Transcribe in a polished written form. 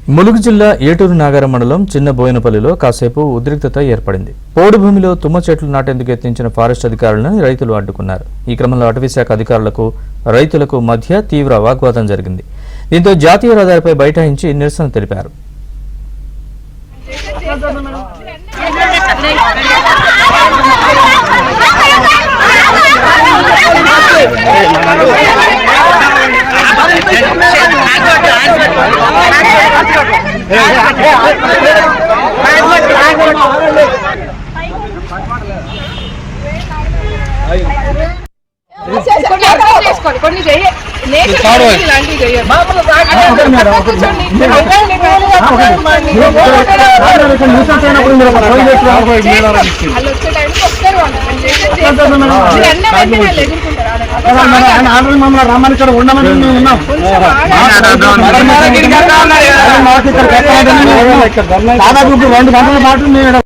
ములుగు జిల్లా ఏటూరు నాగారం మండలం చిన్న బోయినపల్లిలో కాసేపు ఉద్రిక్తత ఏర్పడింది. పోడు భూమిలో తుమ్మ చెట్లు నాటేందుకు యత్నించిన ఫారెస్ట్ అధికారులను రైతులు అడ్డుకున్నారు. ఈ క్రమంలో అటవీశాఖ అధికారులకు రైతులకు మధ్య తీవ్ర వాగ్వాదం జరిగింది. దీంతో జాతీయ రహదారిపై బైఠాయించి నిరసన తెలిపారు. రమ్మని ఇక్కడ ఉండమని ఉన్నాం. దాదాపు 2 గంటల పాటు